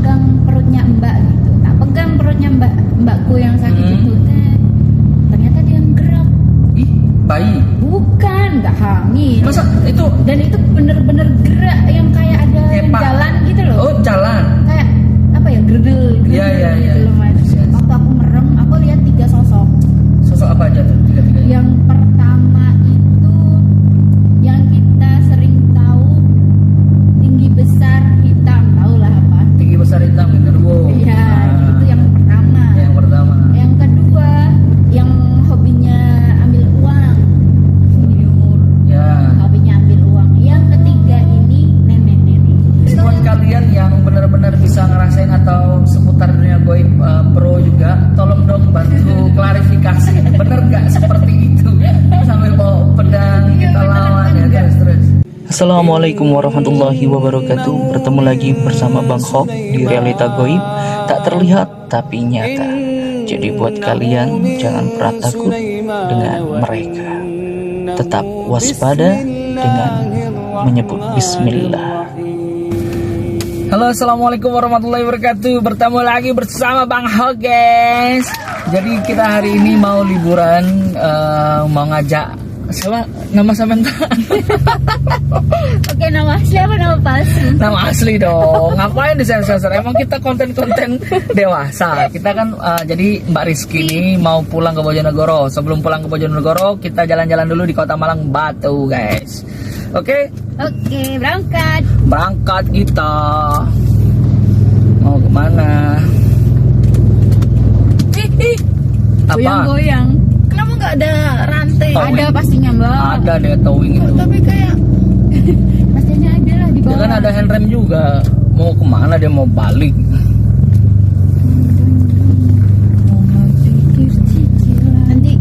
pegang perutnya Mbak gitu. Tak pegang perutnya mbakku yang sakit itu. Ternyata dia gerak. Ih, bayi. Bukan, nggak hamil. Masa itu? Dan itu bener-bener gerak yang kayak ada yang jalan gitu loh. Oh, jalan. Kayak apa ya, gerdel Iya. gitu loh, Mas. Waktu aku merem, aku lihat 3 sosok. Sosok apa aja tuh? Tiga-tiganya. Yang pertama itu yang kita sering tahu, tinggi besar hitam, tau lah apa. Tinggi besar hitam genderuwo. Iya, itu yang pertama. Yang pertama. Yang kedua, yang hobinya ambil uang. Ya. Hobinya ambil uang. Yang ketiga ini nenek-nenek. Buat kalian yang benar-benar bisa ngerasain atau seputar dunia goib pro juga, tolong dong bantu klarifikasi. Bener gak seperti itu? Sambil bawa pedang kita lawan ya, terus. Assalamualaikum warahmatullahi wabarakatuh. Bertemu lagi bersama Bang Hok di Realita Goib, tak terlihat tapi nyata. Jadi buat kalian jangan pernah takut dengan mereka. Tetap waspada dengan menyebut bismillah. Halo, assalamualaikum warahmatullahi wabarakatuh. Bertemu lagi bersama Bang Hok, guys. Jadi kita hari ini mau liburan, mau ngajak siapa? Nama sampean? Oke, nama asli apa nama palsu? Nama asli dong. Ngapain disensor? Emang kita konten-konten dewasa. Kita kan jadi Mbak Rizky ini mau pulang ke Bojonegoro. Sebelum pulang ke Bojonegoro, kita jalan-jalan dulu di Kota Malang Batu, guys. Oke? Oke, berangkat. Berangkat kita. Mau kemana? Apa? Goyang-goyang. Kenapa nggak ada rantai? Towing. Ada pastinya, Mbak. Ada deh towing itu. Tapi kayak Pastinya ada lah di Dia bawah. kan ada handrem juga. Mau kemana dia mau balik? Nanti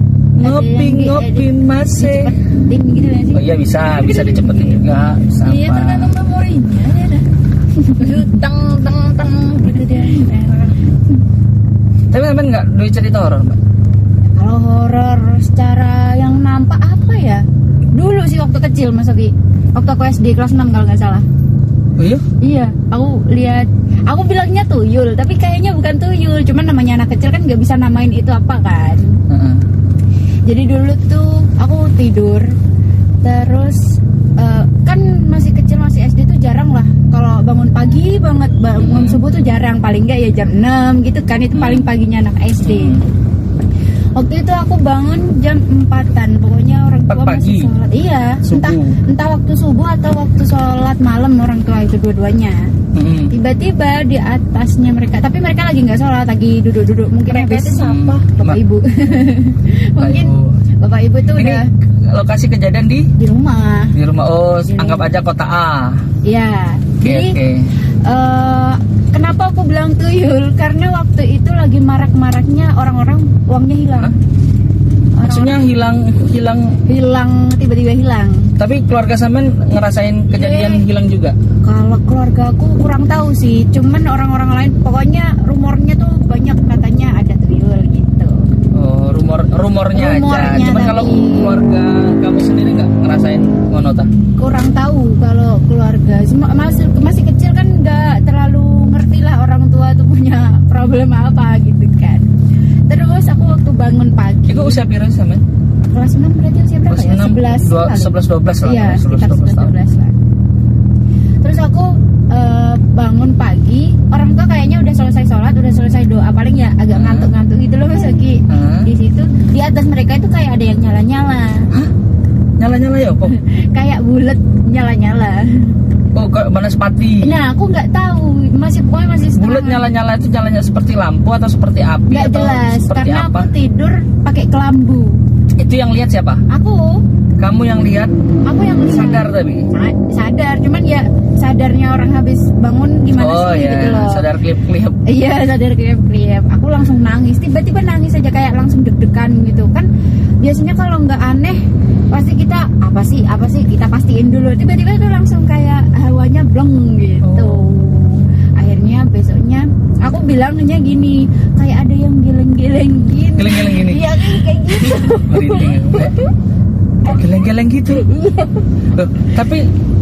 Ngopi-ngopi masih. dicepetin gitu ya sih? Oh iya bisa dicepetin juga. Bisa iya apa. tergantung memorinya ya dah. Teng teng teng gitu dia. Tapi sampean nggak duit cerita horor, Mbak? Kalau horor secara yang nampak apa ya? Dulu sih waktu kecil Mas Oki. Waktu aku SD kelas 6 kalau nggak salah. Oh iya? Iya, aku lihat. Aku bilangnya tuyul, tapi kayaknya bukan tuyul. Cuman namanya anak kecil kan nggak bisa namain itu apa kan. Heeh. Jadi dulu tuh aku tidur, terus kan masih kecil, masih SD tuh jarang lah kalau bangun pagi banget, bangun subuh tuh jarang, paling enggak ya jam 6 gitu kan, itu paling paginya anak SD. Waktu itu aku bangun jam 4-an, pokoknya orang tua 4 pagi? masih sholat. Iya, Subuh? entah waktu subuh atau waktu sholat malam, orang tua itu dua-duanya. Mm-mm. Tiba-tiba di atasnya mereka, tapi mereka lagi nggak sholat, lagi duduk-duduk. Mungkin Mereka habis itu siapa? bapak ibu. Mungkin bapak ibu tuh Ini udah lokasi kejadian di rumah. rumah. Oh, Di anggap rumah. aja kota A. Iya. Jadi Oke. kenapa aku bilang tuyul? Karena waktu itu lagi marak-maraknya orang-orang uangnya hilang. Hah? Maksudnya Hilang, tiba-tiba hilang. tapi keluarga sampean ngerasain kejadian hilang juga? Kalau keluarga aku kurang tahu sih. Cuman orang-orang lain, pokoknya rumornya tuh banyak katanya ada tuyul gitu. Oh, rumornya aja. Rumornya Cuman kalau tapi- keluarga kamu sendiri nggak ngerasain ngono ta? Kurang tahu kalau keluarga. Masih kecil kan nggak terlalu ngerti lah orang tua tuh punya problem apa gitu kan. Terus aku waktu bangun pagi, Iku usia pira sampean? kelas 6 berarti usia berapa ya? 11 12 lah. Iya, sekitar 11-12 lah. Terus aku bangun pagi, orang tua kayaknya udah selesai sholat, udah selesai doa, paling ya agak ngantuk-ngantuk gitu loh Mas Oki. Di situ, di atas mereka itu kayak ada yang nyala-nyala. Nyala-nyala ya kok. Kayak bulat nyala-nyala. Oh, kayak banaspati. Nah, aku nggak tahu, pokoknya masih Bulat setengah. nyala-nyala itu nyalanya seperti lampu atau seperti api Nggak atau jelas, seperti karena apa? aku tidur pakai kelambu. Itu yang lihat siapa? Aku Kamu yang lihat yang lihat. sadar tapi. Sadar, cuman ya sadarnya orang habis bangun gimana Oh sih iya, gitu loh. sadar klip-klip. Iya, sadar kriep-kriep. Aku langsung nangis, tiba-tiba nangis aja kayak langsung deg-degan gitu kan. Biasanya kalau nggak aneh pasti kita apa sih kita pastiin dulu. Tiba-tiba tuh langsung kayak hawanya bleng gitu. Akhirnya besoknya aku bilangnya gini, kayak ada yang geleng-geleng gini. Geleng-geleng gini. Iya, kayak gitu. Merinding. Geleng-geleng gitu. Iya. Loh, tapi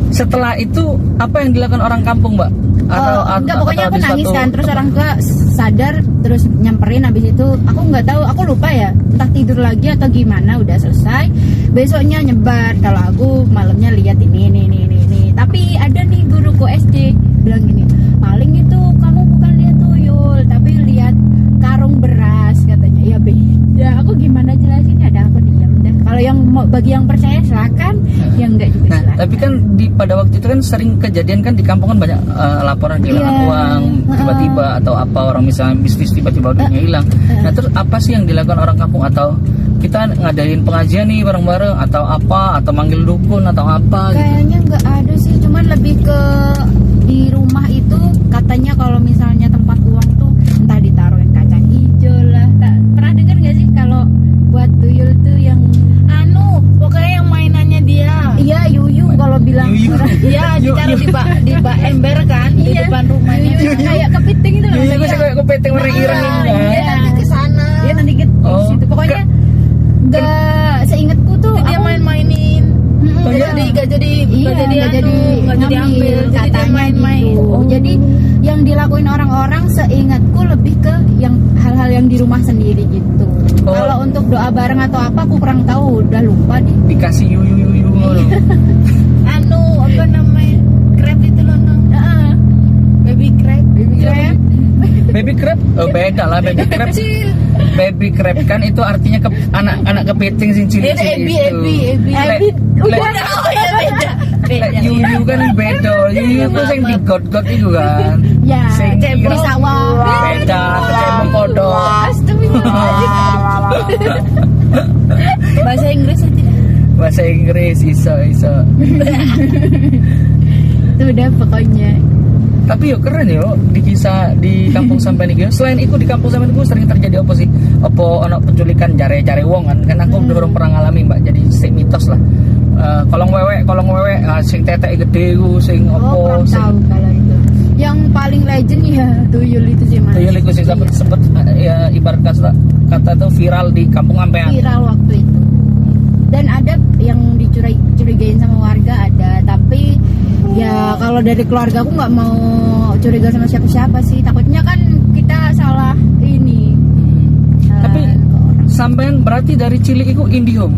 setelah itu apa yang dilakukan orang kampung, Mbak? enggak, pokoknya aku habis nangis satu- kan, terus orang tua sadar, terus nyamperin. Habis itu aku nggak tahu, aku lupa ya, entah tidur lagi atau gimana. Udah selesai, besoknya nyebar kalau aku malamnya lihat ini. Tapi ada nih guruku SD bilang gini, paling itu kamu bukan lihat tuyul tapi lihat karung beras katanya. Ya beda, aku gimana jelasinnya, ada aku diam dah. Kalau yang bagi yang percaya silakan, yang enggak juga Nah, silakan. tapi kan pada waktu itu kan sering kejadian kan di kampung kan banyak laporan kehilangan Iya. uang tiba-tiba atau apa, orang misalnya bisnis tiba-tiba duitnya hilang. Nah, terus apa sih yang dilakukan orang kampung, atau kita ngadain pengajian nih bareng-bareng atau apa, atau manggil dukun atau apa gitu? Kayaknya nggak ada sih, cuman lebih ke di rumah itu katanya kalau misalnya tempat uang tuh entah ditaruhin kacang hijau lah. Pernah dengar nggak sih kalau buat tuyul tuh yang Pokoknya yang mainannya dia. iya yuyu kalau bilang Yuyu. orang. Iya, ditaruh di bak ember kan, di Iya. depan rumahnya. Yuyu kayak kepiting itu loh. Iya, gue sih kayak kepiting ireng-ireng Ah, kan. iya. Nanti ke sana. Iya nanti ke Oh, situ. Pokoknya nggak seingatku tuh Dia aku- main-mainin. Mm-mm, iya? Gak jadi Iya, nggak jadi ngambil. ngambil, Jadi dia katanya main-main. gitu. Oh. Jadi yang dilakuin orang-orang seingatku lebih ke yang hal-hal yang di rumah sendiri gitu. Oh. Kalau untuk doa bareng atau apa aku kurang tahu, udah lupa deh. Dikasih yuyu ngono. Apa namanya? Crab itu loh, Nong. Heeh. Baby crab. Crab. Baby crab? Oh, beda lah baby crab. Kecil. Baby crab kan itu artinya anak kepiting sing cilik-cilik Ebi, itu. Ebi. Lek- lek- Oh ya beda. lek yuyu kan beda. Yuyu itu sing digot-got itu kan. Ya, Sing cebol kira- sawah. Beda, kecebong kodok. Astagfirullahaladzim. Bahasa Inggris aja. Bahasa Inggris iso. Itu udah pokoknya. Tapi yo keren yo di kisah di kampung sampean iki. Selain itu di kampung sampean itu sering terjadi apa sih? Apa ono penculikan jare-jare wong kan aku belum pernah ngalami Mbak. Jadi sing mitos lah. Kolong wewek sing tetek gede ku sing Oh, apa kurang sing tahu kalau itu. Yang paling legend ya tuyul itu sih mas. tuyul iku sing sempet ya ibarat kata tuh viral di kampung ampean. Viral waktu itu. Dan ada yang dicurigain sama warga ada, tapi ya kalau dari keluarga aku nggak mau curiga sama siapa-siapa sih, takutnya kan kita salah ini. Tapi ke orang. sampean berarti dari cilik itu IndiHome.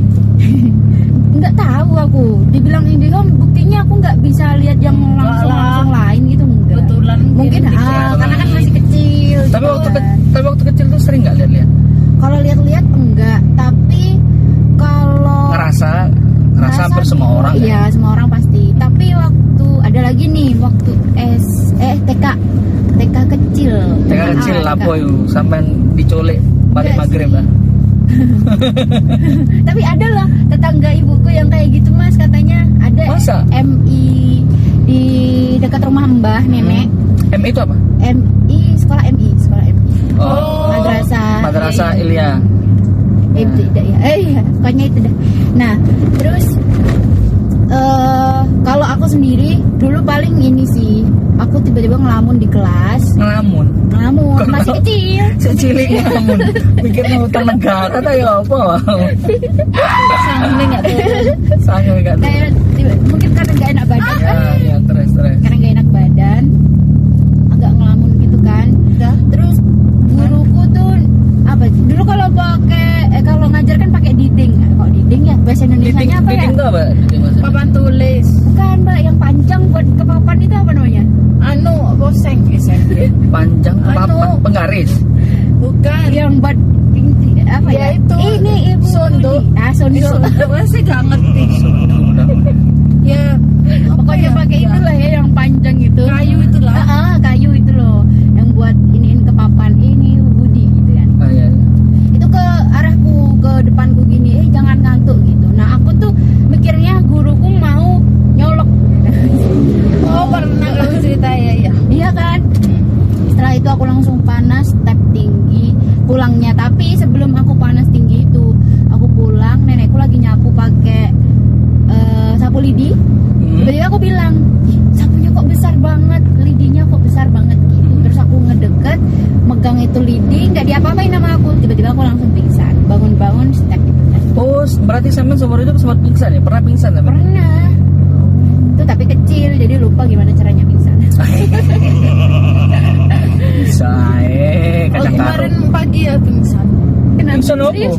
Nggak tahu aku, dibilang IndiHome, buktinya aku nggak bisa lihat yang langsung lain gitu, enggak. Kebetulan Mungkin kirim tiket. karena kan masih kecil. Tapi gitu kan. waktu kecil tuh sering nggak lihat-lihat? Kalau lihat-lihat enggak, tapi kalau Ngerasa hampir semua orang. ya? Iya, semua orang pasti. Tapi waktu ada lagi nih, waktu TK kecil. TK kecil Ah, lapo yuk sampean diculik balik Enggak maghrib sih. lah. Tapi ada loh tetangga ibuku yang kayak gitu mas, katanya ada. Masa? MI di dekat rumah mbah nenek. MI itu apa? sekolah MI. Oh, Madrasah Ilya. Tidak ya. Iya, pokoknya itu dah. Nah, terus kalau aku sendiri dulu paling ini sih, aku tiba-tiba ngelamun di kelas. Ngelamun. Masih kecil. Cilik ngelamun. Mikir mau utang negara atau ya apa? Sampai nggak tahu. Sangat enggak. Kayak mungkin karena gak enak badan. Ya, terus. Karena gak enak badan, agak ngelamun gitu kan. Terus guruku tuh apa? Dulu kalau kalau ngajar kan pakai diding. Kalau diding ya bahasa Indonesianya apa ya? Diding itu apa? Diding maksudnya? Papan tulis. Bukan mbak, yang panjang buat ke papan itu apa namanya? Boseng SMP. Panjang papan penggaris. Bukan. Yang buat apa ya? Ya, itu. Ini ibu. Sondo. Sondo. Saya gak ngerti. Ya, Pokoknya pakai itulah ya yang panjang itu. Kayu itulah. Kayu itu loh. Yang buat iniin ke papan ini Budi gitu kan. Ah, iya. Itu ke arahku, ke depanku gini, jangan ngantuk gitu. Nah aku tuh mikirnya guruku mau nyolok. Oh, pernah kamu cerita ya. Iya kan. Setelah itu aku langsung panas, step tinggi pulangnya. Tapi sebelum aku panas tinggi itu, aku pulang, nenekku lagi nyapu pakai sapu lidi. Tiba-tiba aku bilang, "Ih, sapunya kok besar banget, lidinya kok besar banget gitu." Terus aku ngedeket, megang itu lidi, nggak diapa-apain sama aku. Tiba-tiba aku langsung pingsan, bangun-bangun step itu. Oh, berarti sampean seumur hidup sempat pingsan ya? Pernah pingsan sampean? Pernah. Itu tapi kecil, jadi lupa gimana caranya pingsan. Bisa kacang karo. Kemarin pagi ya pingsan. Pingsan apa? Serius?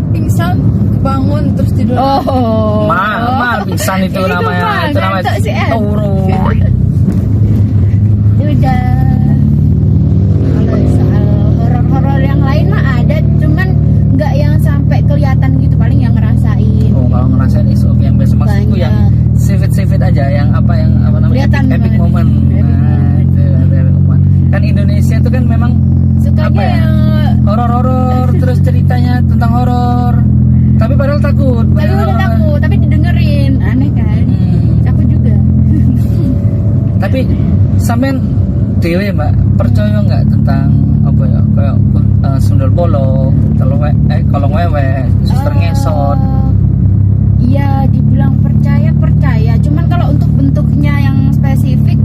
Pingsan, bangun terus tidur. Oh. Mal pingsan itu Itu namanya. mah, Itu namanya ngantuk sih, turun. Udah. Kalau soal horor-horor yang lain mah ada, cuman nggak yang sampai kelihatan gitu, paling yang ngerasain. Oh, kalau ngerasain is okay. Yang biasa maksudku Banyak. yang save aja, yang apa namanya Kelihatan epic banget. moment. Epic Nah, itu epic moment. Kan Indonesia itu kan memang Sukanya apa ya? yang Horor-horor terus ceritanya tentang horor. Tapi padahal takut. tapi Padahal udah takut, tapi didengerin, aneh kan? Aku juga. Tapi sampean dewe Mbak percaya nggak tentang apa ya kayak sundel bolong, kolong wewe, suster ngesot. Iya, dibilang percaya. Cuman kalau untuk bentuknya yang spesifik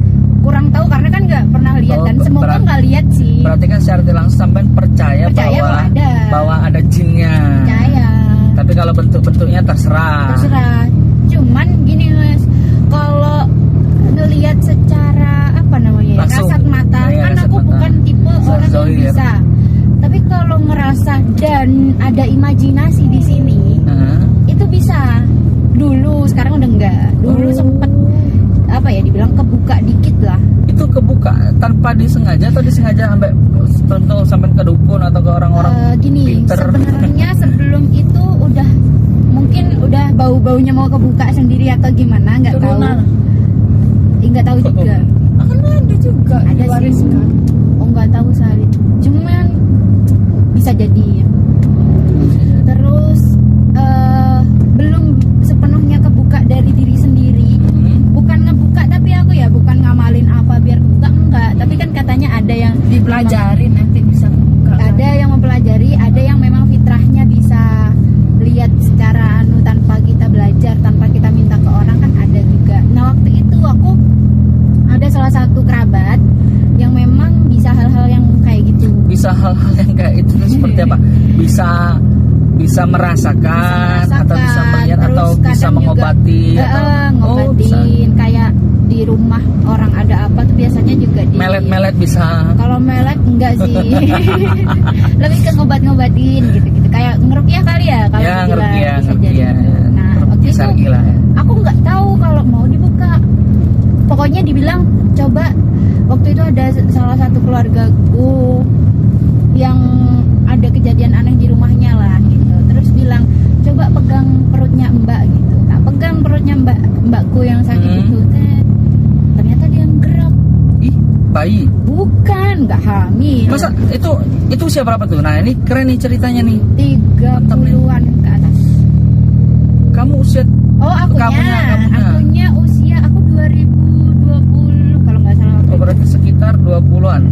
kurang tahu karena kan nggak pernah lihat Oh, dan semoga berat- nggak lihat sih. Berarti kan secara tidak langsung sampean percaya Percaya bahwa ada jinnya. Percaya. Tapi kalau bentuknya terserah. Terserah. Cuman gini Mas, kalau ngelihat secara apa namanya? Langsung. Kasat mata, Iya, kan kasat aku mata. bukan tipe orang yang Zohir. bisa. Tapi kalau ngerasa dan ada imajinasi di sini, Heeh. itu bisa. Dulu, sekarang udah enggak. Dulu sempet apa ya dibilang kebuka dikit lah. Itu kebuka tanpa disengaja atau disengaja sampai contoh sampai ke dukun atau ke orang-orang Gini, pinter. sebenarnya sebelum itu mungkin udah bau-baunya mau kebuka sendiri atau gimana, nggak tahu. Turunan. Nggak tahu juga. Kan ada juga Ada sih. diwariskan. Oh nggak tahu Salih. Cuman bisa jadi. Terus belum sepenuhnya kebuka dari diri sendiri. Bukan ngebuka tapi aku ya bukan ngamalin apa biar kebuka enggak. Tapi kan katanya ada yang Dipelajari nanti bisa buka. ada yang mempelajari, ada yang memang fitrahnya bisa lihat secara tanpa kita belajar, tanpa kita minta ke orang kan ada juga. Nah waktu itu aku ada salah satu kerabat yang memang bisa hal-hal yang kayak gitu. Bisa hal-hal yang kayak itu tuh seperti apa? Bisa merasakan atau bisa melihat terus atau bisa kadang mengobati juga, atau ngobatin kayak di rumah orang ada apa tuh biasanya juga di melet bisa. kalau melet enggak sih. Lebih ke ngobatin gitu kayak ngerukyah kali ya kalau Ya, dibilang, ngerukyah, bisa jadi ngerukyah. gitu. Nah waktu itu Syar'i lah ya. aku nggak tahu kalau mau dibuka, pokoknya dibilang coba. Waktu itu ada salah satu keluargaku yang ada kejadian aneh di rumahnya lah gitu, terus bilang coba pegang perutnya mbak gitu. Nah pegang perutnya mbakku yang sakit itu ternyata dia gerak. Ih, bayi. Bukan, nggak hamil. Masa itu usia berapa tuh? Nah, ini keren nih ceritanya nih. 30-an ke atas. Kamu usia Oh Kamunya. akunya usia aku 2020 kalau nggak salah. oh, berarti sekitar 20-an.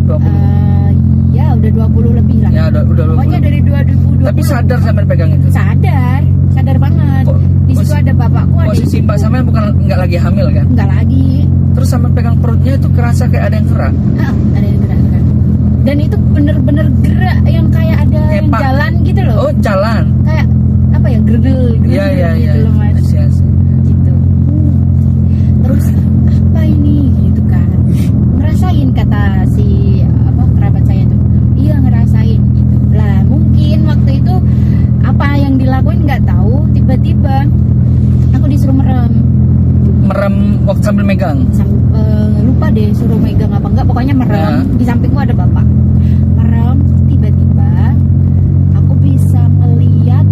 20. Ya udah 20 lebih lah. Ya, udah 20. Pokoknya dari 2020. Tapi sadar sampai pegang itu. sadar banget. Kok- Di situ posi- ada bapakku, ada Posisi ibuku. Mbak sampean bukan nggak lagi hamil kan? Enggak lagi. Terus sampai pegang perutnya itu kerasa kayak ada yang gerak. Ada yang gerak-gerak. Dan itu bener-bener gerak yang kayak ada yang Pak. jalan gitu loh. Oh, jalan. Kayak apa ya, gerdel Iya, iya, iya. gitu loh Mas. Asik-asik. Gitu. Terus apa ini gitu kan? Ngerasain kata si kerabat saya tuh. Iya ngerasain gitu. Lah mungkin waktu itu apa yang dilakuin nggak tahu, tiba-tiba aku disuruh merem. Merem waktu sambil megang. Lupa deh suruh megang apa enggak, pokoknya merem. Di sampingku ada bapak. Merem, tiba-tiba aku bisa melihat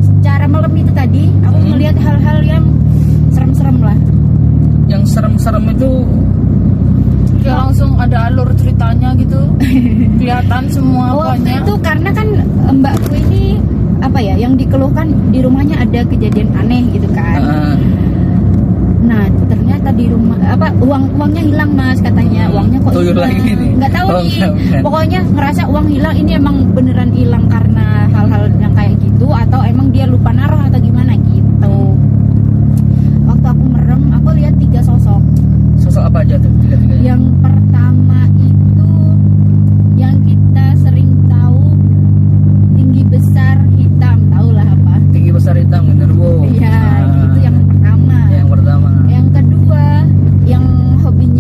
secara merem itu tadi, aku melihat hal-hal yang serem-serem lah. Yang serem-serem itu Ya langsung ada alur ceritanya gitu. Kelihatan semua Waktu pokoknya. itu karena kan mbakku ini apa ya, yang dikeluhkan di rumahnya ada kejadian aneh gitu kan. Nah ternyata di rumah uangnya hilang Mas katanya. Uangnya kok Tuyul hilang? lagi nih. Nggak tahu Oh, nih. bukan. Pokoknya ngerasa uang hilang ini emang beneran hilang karena hal-hal yang kayak gitu atau emang dia lupa naruh atau gimana gitu. Waktu aku merem aku lihat 3 sosok. sosok apa aja tuh tiga-tiganya? Yang pertama itu yang kita sering tahu, tinggi besar hitam, tahulah apa. Tinggi besar hitam genderuwo. Iya, itu yang pertama. Yang pertama. Yang kedua, yang hobinya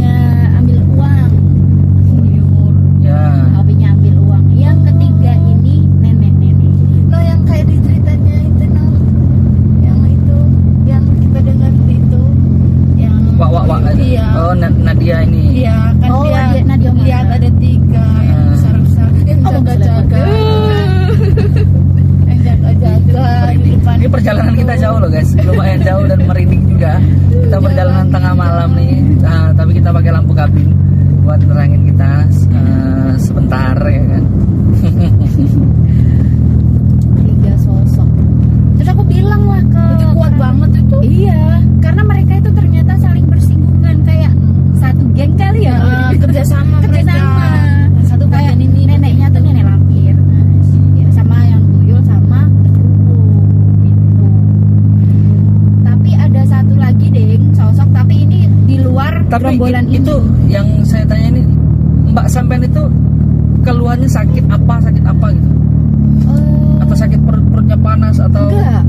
Mbak sampean itu keluhannya sakit apa gitu? Atau sakit perutnya panas atau Enggak,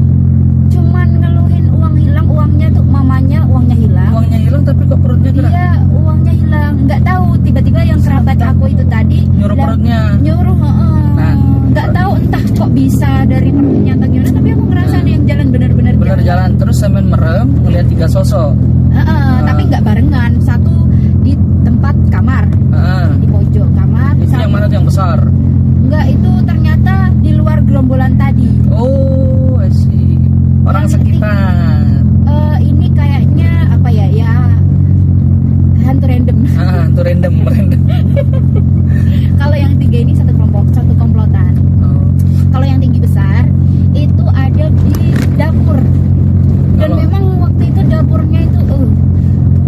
cuman ngeluhin uang hilang, uangnya tuh mamanya uangnya hilang. uangnya hilang tapi kok perutnya gerak? Iya, uangnya hilang. Nggak tahu, tiba-tiba yang kerabat aku itu tadi Nyuruh bilang- perutnya. Nyuruh, Nah. nggak tahu entah kok bisa dari perutnya atau gimana. Tapi aku ngerasa ada yang jalan benar-benar Bener jalan terus sampean merem ngeliat 3 sosok. Tapi nggak barengan. Satu di tempat kamar, Heeh. di pojok kamar. Itu yang mana tuh yang besar? Enggak, itu ternyata di luar gerombolan tadi. Oh, I see. Orang Yang sekitar. Ini kayaknya apa ya? Ya hantu random. Itu random. Kalau yang tiga ini satu komplotan. Oh. Kalau yang tinggi besar itu ada di dapur. Dan Kalau- memang waktu itu dapurnya itu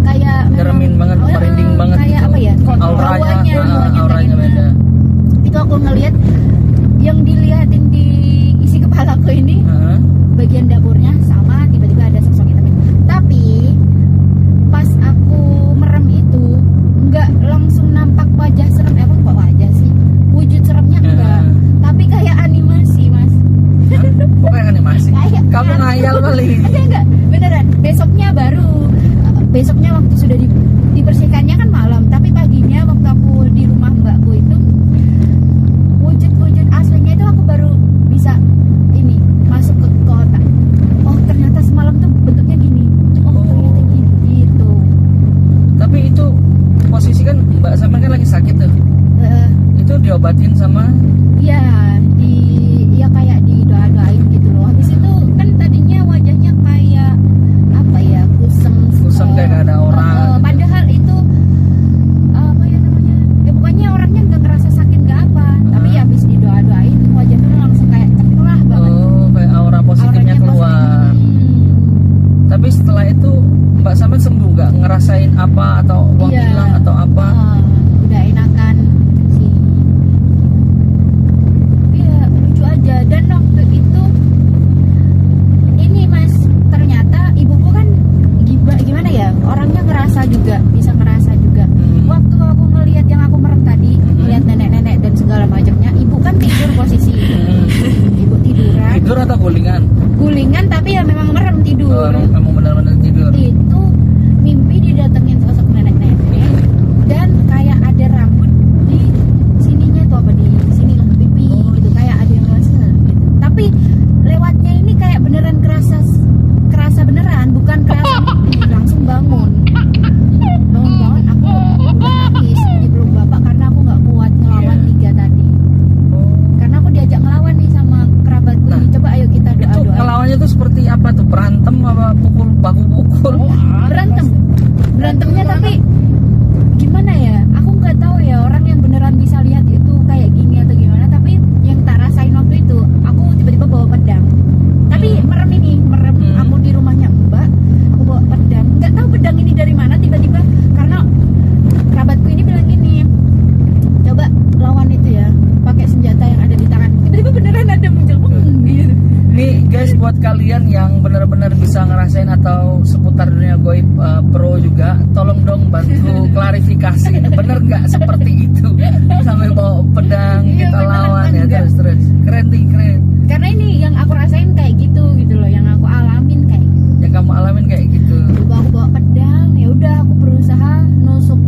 kayak Nyeremin banget, merinding banget kayak gitu. apa ya? Auranya Hawanya beda. Itu aku ngelihat yang dilihatin di isi kepalaku ini Heeh. bagian dapurnya sama, tiba-tiba ada sosok hitam. Tapi pas aku merem itu nggak langsung nampak wajah serem. Kok wajah sih? Wujud seremnya enggak. Tapi kayak animasi, Mas. Kok kayak animasi? Kayak Kamu kartun. ngayal kali. Enggak, beneran. Besoknya waktu sudah dibersihkannya kan malam, tapi paginya waktu aku di rumah mbakku itu wujud aslinya itu aku baru bisa ini masuk ke kota. Oh, ternyata semalam tuh bentuknya gini. Oh, ternyata gini gitu. Tapi itu posisi kan Mbak sampean kan lagi sakit tuh. Eh, Itu diobatin sama Iya, ya kayak didoa-doain gitu loh. Habis itu kan tadinya wajahnya kayak apa ya, kusem kayak gak ada orang. Padahal itu apa ya namanya? Ya pokoknya orangnya nggak ngerasa sakit nggak apa. Tapi ya habis didoa-doain wajahnya langsung kayak cerah banget. kayak aura positifnya Auranya keluar. positif. Tapi setelah itu Mbak sampean sembuh nggak ngerasain apa atau uang Iya. hilang atau apa? Udah enakan sih. Iya, lucu aja. Dan waktu itu ini Mas, ternyata ibuku kan gimana ya, orangnya ngerasa juga, bisa ngerasa juga. Waktu aku ngelihat yang aku merem tadi, ngelihat nenek-nenek dan segala macamnya, ibu kan tidur posisi. Ibu tiduran, Tidur atau gulingan? gulingan tapi ya memang merem tidur. Oh, emang benar-benar tidur. Itu mimpi didatengin sosok nenek-nenek dan kayak ada rambut di sininya tuh, apa di sini lah pipi gitu, kayak ada yang ngasih gitu. Tapi lewatnya ini kayak beneran kerasa beneran, bukan kerasa mimpi. Langsung bangun aku udah nangis di peluk bapak karena aku nggak kuat ngelawan tiga tadi. Karena aku diajak ngelawan nih sama kerabatku. Nah, Coba ayo kita Itu doa-doa. ngelawannya tuh seperti apa tuh? Berantem apa baku pukul? Berantemnya tapi gimana ya, aku nggak tahu ya orang yang beneran bisa lihat itu kayak gini atau gimana. Tapi yang tak rasain waktu itu, aku tiba-tiba bawa pedang. Tapi merem aku di rumahnya mbak, aku bawa pedang. Nggak tahu pedang ini dari mana tiba-tiba, karena kerabatku ini bilang gini, coba lawan itu ya pakai senjata yang ada di tangan. Tiba-tiba beneran ada muncul gitu. Nih guys, buat kalian yang benar-benar bisa ngerasain atau seputar dunia goib pro juga, tolong dong bantu klarifikasi. Bener nggak seperti itu? Sambil bawa pedang Iya, kita beneran lawan ya, enggak. terus. Keren. Karena ini yang aku rasain kayak gitu loh, yang aku alamin kayak gitu. Yang kamu alamin kayak gitu. Coba aku bawa pedang, ya udah aku berusaha nusuk.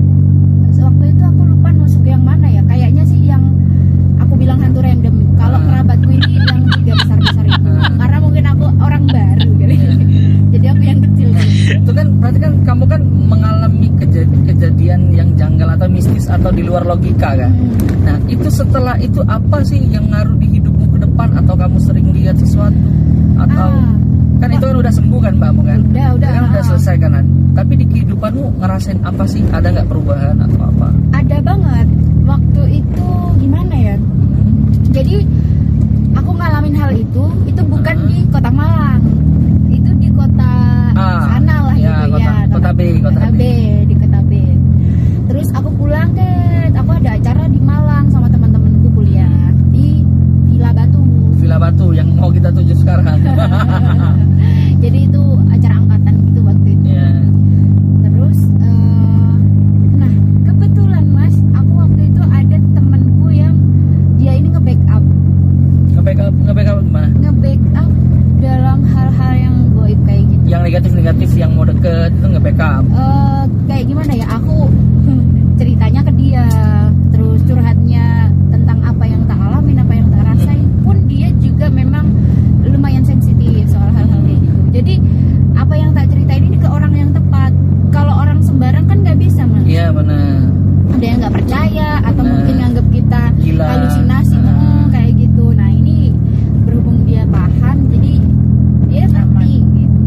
Waktu itu aku lupa nusuk yang mana ya, kayaknya sih yang aku bilang hantu random. Kalau kerabatku ini yang tiga besar-besar itu, karena mungkin aku orang baru kali. Jadi aku yang kecil. Itu kan berarti kan kamu kan mengalami kejadian yang janggal atau mistis atau di luar logika kan. Nah, itu setelah itu apa sih yang ngaruh di hidupmu ke depan, atau kamu sering lihat sesuatu atau kan itu kan udah sembuh kan mbakmu kan? Udah. Kan udah selesai kan. Tapi di kehidupanmu ngerasain apa sih? Ada nggak perubahan atau apa? Ada banget. Waktu itu gimana ya? Jadi aku ngalamin hal itu bukan di Kota Malang. Itu di kota sana lah ya, gitu ya. kota B. Di kota B. Terus aku pulang deh. Aku ada acara di Malang sama teman-temanku kuliah di Villa Batu. Villa Batu yang mau kita tuju sekarang. Jadi itu acara angkatan gitu waktu itu. Iya. Terus nah kebetulan Mas, aku waktu negatif yang mau deket itu nge-backup. Kayak gimana ya, aku ceritanya ke dia, terus curhatnya tentang apa yang tak alamin, apa yang tak rasain, pun dia juga memang lumayan sensitif soal hal-hal kayak gitu. Jadi apa yang tak ceritain ini ke orang yang tepat. Kalau orang sembarang kan nggak bisa, Mas. Iya benar. Ada yang nggak percaya atau Bener. mungkin nganggap kita Gila. halusinasi, kayak gitu. Nah ini berhubung dia paham, jadi dia ngerti gitu.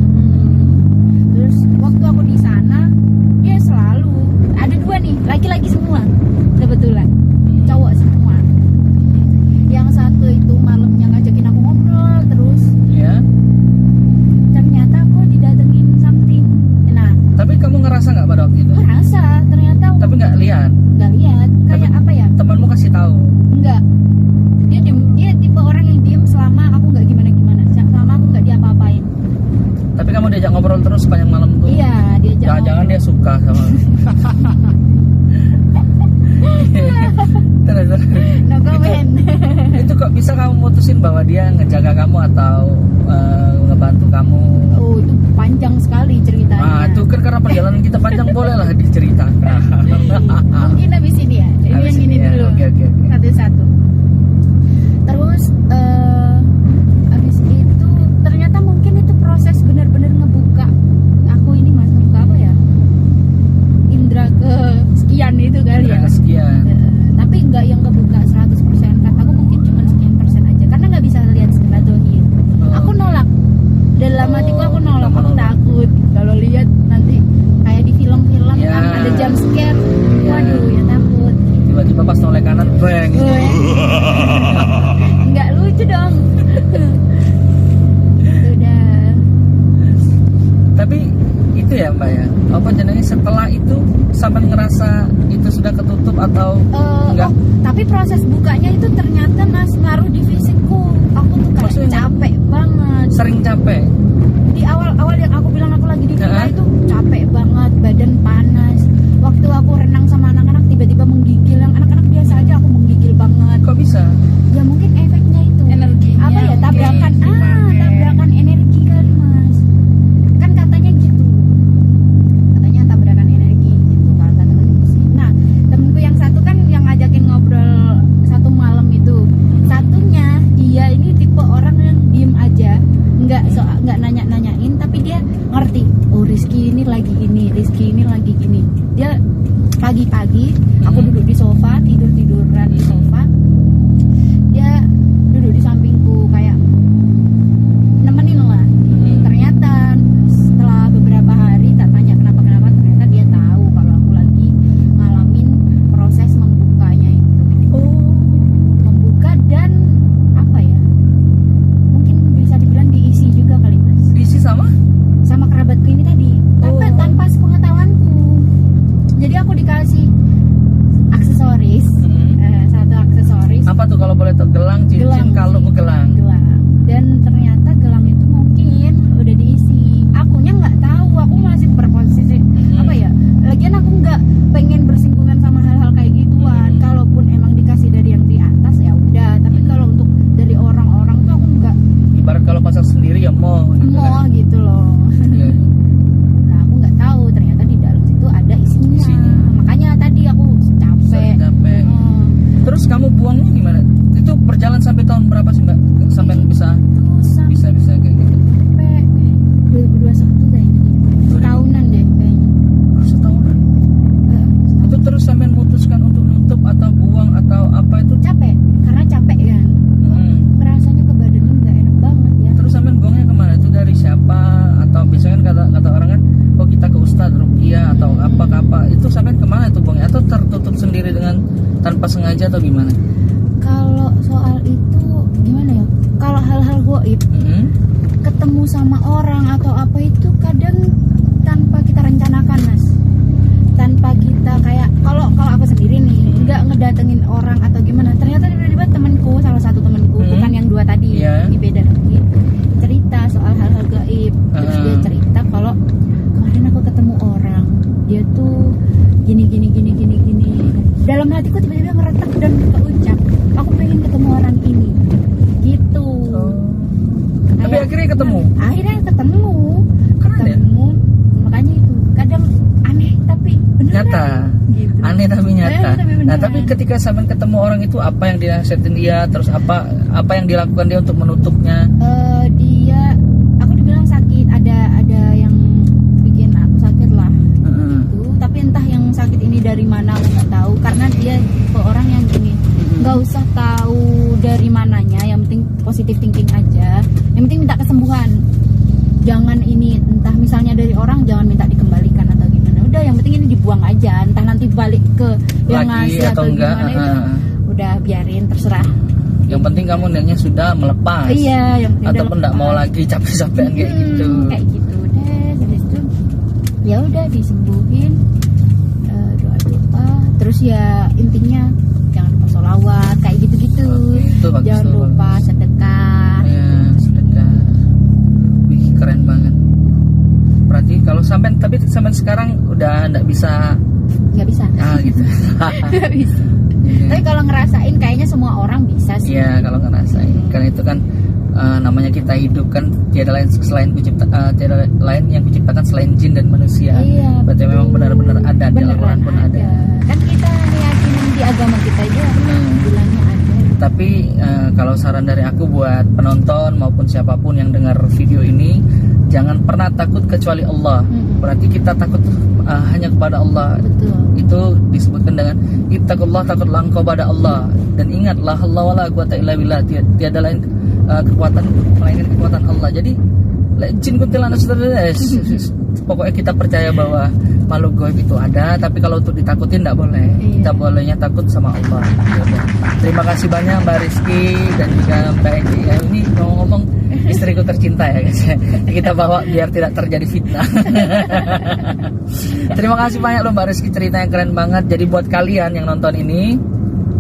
Terus waktu aku di sana, dia selalu ada dua nih, laki-laki semua kebetulan, cowok semua. Yang satu itu malamnya ngajakin aku ngobrol terus, Ya. ternyata aku didatengin something. Nah, Tapi kamu ngerasa nggak pada waktu itu? merasa ternyata Tapi nggak lihat. nggak lihat, kayak Tapi- apa ya? Temanmu kasih tahu. Enggak, dia tipe orang yang diem selama aku nggak gimana-gimana, selama aku nggak diapa-apain. Tapi kamu diajak ngobrol terus sepanjang malam tuh. Iya, dia Jangan-jangan dia suka sama. Terus. no comment. Itu kok bisa kamu mutusin bahwa dia ngejaga kamu atau ngebantu kamu? Oh, itu panjang sekali ceritanya. Ah, itu kan karena perjalanan kita panjang, boleh lah diceritakan. Mungkin habis ini ya. Ini Habis yang ini gini ya, dulu. oke. Satu-satu. Terus habis itu ternyata mungkin itu proses benar-benar ngebuka aku ini, Mas, ngebuka apa ya? Indra ke sekian itu kali ya. Sekian. Tapi nggak yang kebuka 100%, kataku mungkin cuma sekian persen aja karena nggak bisa lihat sebelah dohir. Aku nolak dalam hatiku, aku nolak, kamu aku nolak. takut kalau lihat nanti kayak di film-film Ya. kan ada jump scare, Ya. waduh ya takut. Tiba-tiba pas noleh kanan, bang. Nggak lucu dong. Udah. Tapi itu ya Mbak ya, apa jenenge setelah itu sampai ngerasa itu sudah ketutup atau enggak? Oh, tapi proses bukanya itu ternyata, Mas, ngaruh di fisikku. Aku tuh kayak Maksudnya? capek banget. Sering capek? Di awal-awal yang aku bilang aku lagi di villa Heeh. itu capek banget, badan panas. Waktu aku renang sama anak-anak tiba-tiba menggigil, yang anak-anak biasa aja aku menggigil banget. Kok bisa? Ya mungkin efeknya itu. Energinya apa ya, mungkin tabrakan dipakai. tabrakan energi kali, Mas. Kan katanya gitu. Katanya tabrakan energi gitu kata temenku sih. Nah, temenku yang satu kan yang ngajakin ngobrol satu malam itu. Satunya dia ini tipe orang yang diem aja, nggak nanya-nanyain, tapi dia ngerti. Oh, Rizky ini lagi gini, Rizky ini lagi gini. Dia pagi-pagi aku duduk di sofa, tiduran di sofa. Dia duduk di sampingku kayak nemenin lah. Ternyata setelah beberapa hari tak tanya kenapa ternyata dia tahu kalau aku lagi ngalamin proses membukanya itu. Membuka dan apa ya, mungkin bisa dibilang diisi juga kali, Mas, Diisi sama? sama kerabatku ini tadi, tanpa sepengetahuanku. Jadi aku dikasih aksesoris, satu aksesoris Apa tuh kalau boleh tahu? Gelang, cincin, Gelang. kalung, gelang. gelang, dan ternyata gelang itu mungkin udah diisi. Akunya nggak tahu, aku masih berposisi apa ya, lagian aku nggak pengen bersinggungan sama hal-hal kayak gituan. Kalaupun emang dikasih dari yang di atas ya udah, tapi kalau untuk dari orang-orang tuh aku nggak Ibarat kalau pasang sendiri ya mau. Gitu mau kan? gitu loh. Iya. Nah, aku nggak tahu ternyata di dalam situ ada isinya. Isinya. Makanya tadi aku capek. Capek. Terus kamu buangnya gimana? Itu berjalan sampai tahun berapa sih Mbak? Sampai bisa Terus bisa kayak gitu. sampai 2021 kayaknya. Tahunan deh kayaknya. Setahunan. Itu terus sampai memutuskan untuk nutup atau buang atau apa itu? Capek, karena capek kan. Rasanya ke badannya nggak enak banget ya. Terus sampai buangnya kemana? Itu dari siapa? Atau biasanya kan kata orang kan, oh kita ke Ustadz Ruqyah atau apa. Itu sampai kemana itu buangnya? Atau tertutup sendiri dengan tanpa sengaja atau gimana? Kalau soal itu gimana ya? Kalau hal-hal goib, ketemu sama orang atau apa itu kadang tanpa kita rencanakan, Mas. Tanpa kita kayak kalau aku sendiri nih nggak ngedatengin orang atau gimana, ternyata tiba-tiba temanku, salah satu temanku, bukan yang dua tadi, Iya. ini beda lagi, cerita soal hal-hal gaib. Terus dia cerita kalau kemarin aku ketemu orang, dia tuh gini. Dalam hatiku tiba-tiba ngeretak dan keucap, aku pengen ketemu orang ini gitu. Tapi akhirnya ketemu. Akhirnya ketemu. Keren ya? ketemu, makanya itu kadang aneh tapi beneran Nyata. gitu. Aneh tapi nyata. Tapi beneran. Nah, tapi ketika sampean ketemu orang itu, apa yang dinasihatin dia, terus apa yang dilakukan dia untuk menutupnya? Dia, aku dibilang sakit, ada yang bikin aku sakit lah Heeh. gitu. Tapi entah yang sakit ini dari mana aku nggak tahu, karena dia tipe orang yang gini, nggak usah tahu dari mananya, yang penting positif thinking aja, yang penting minta kesembuhan. Jangan ini, entah misalnya dari orang, jangan minta dikembalikan atau gimana, udah yang penting ini dibuang aja, entah nanti balik ke yang Lagi ngasih atau atau enggak, gimana itu udah biarin, terserah. Yang penting kamu niatnya sudah melepas. Iya, yang penting Ataupun udah enggak mau lepas. lagi capek-capekan kayak gitu. Kayak gitu deh. Habis itu ya udah disembuhin, doa-doa, terus ya intinya jangan lupa sholawat kayak gitu-gitu. Oke, itu bagus Jangan tuh, lupa bagus. sedekah. Ya, sedekah. Wih, keren banget. Berarti kalau sampai sekarang udah enggak bisa Nggak bisa. gitu. Nggak bisa. Tapi kalau ngerasain kayaknya semua orang bisa sih. Iya, kalau ngerasain. Karena itu kan namanya kita hidup kan tiada lain tiada lain yang kuciptakan selain jin dan manusia. Iya, Berarti betul. memang benar-benar ada di Beneran Al-Quran pun ada. Kan kita meyakini di agama kita aja bilangnya ada. Tapi kalau saran dari aku buat penonton maupun siapapun yang dengar video ini, jangan pernah takut kecuali Allah. Berarti kita takut hanya kepada Allah. Betul. Itu disebutkan dengan ittaqullah, takutlah engkau pada Allah, dan ingatlah Allah wala quwata illa billah, tiada lain kekuatan melainkan kekuatan Allah. Jadi jin kuntilanak pokoknya kita percaya bahwa makhluk gaib itu ada, tapi kalau untuk ditakutin tidak boleh. Iya. Kita bolehnya takut sama Allah. Yaudah. Terima kasih banyak Mbak Rizky dan juga Mbak Egi. Ya, ini ngomong-ngomong istriku tercinta ya guys. Kita bawa biar tidak terjadi fitnah. Terima kasih banyak loh Mbak Rizky, cerita yang keren banget. Jadi buat kalian yang nonton ini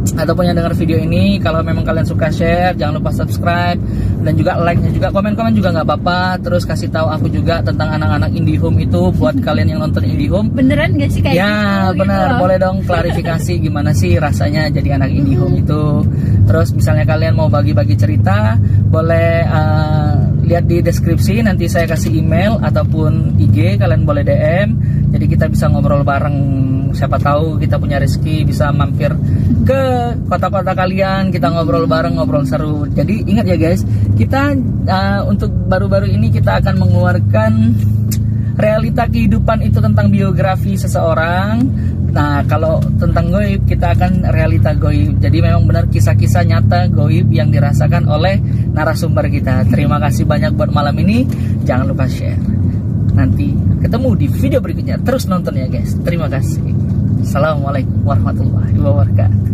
ataupun yang dengar video ini, kalau memang kalian suka share, jangan lupa subscribe dan juga like-nya juga, komen-komen juga nggak apa-apa. Terus kasih tahu aku juga tentang anak-anak IndiHome itu buat kalian yang nonton IndiHome. Beneran gak sih kayak Ya gitu? benar, Gitu loh. boleh dong klarifikasi gimana sih rasanya jadi anak IndiHome itu. Terus misalnya kalian mau bagi-bagi cerita, boleh lihat di deskripsi, nanti saya kasih email ataupun IG, kalian boleh DM. Jadi kita bisa ngobrol bareng, siapa tahu kita punya rezeki bisa mampir ke kota-kota kalian, kita ngobrol bareng, ngobrol seru. Jadi ingat ya guys, kita untuk baru-baru ini kita akan mengeluarkan realita kehidupan itu tentang biografi seseorang. Nah, kalau tentang goib kita akan realita goib. Jadi memang benar kisah-kisah nyata goib yang dirasakan oleh narasumber kita. Terima kasih banyak buat malam ini. Jangan lupa share. Nanti ketemu di video berikutnya. Terus nonton ya guys. Terima kasih. Assalamualaikum warahmatullahi wabarakatuh.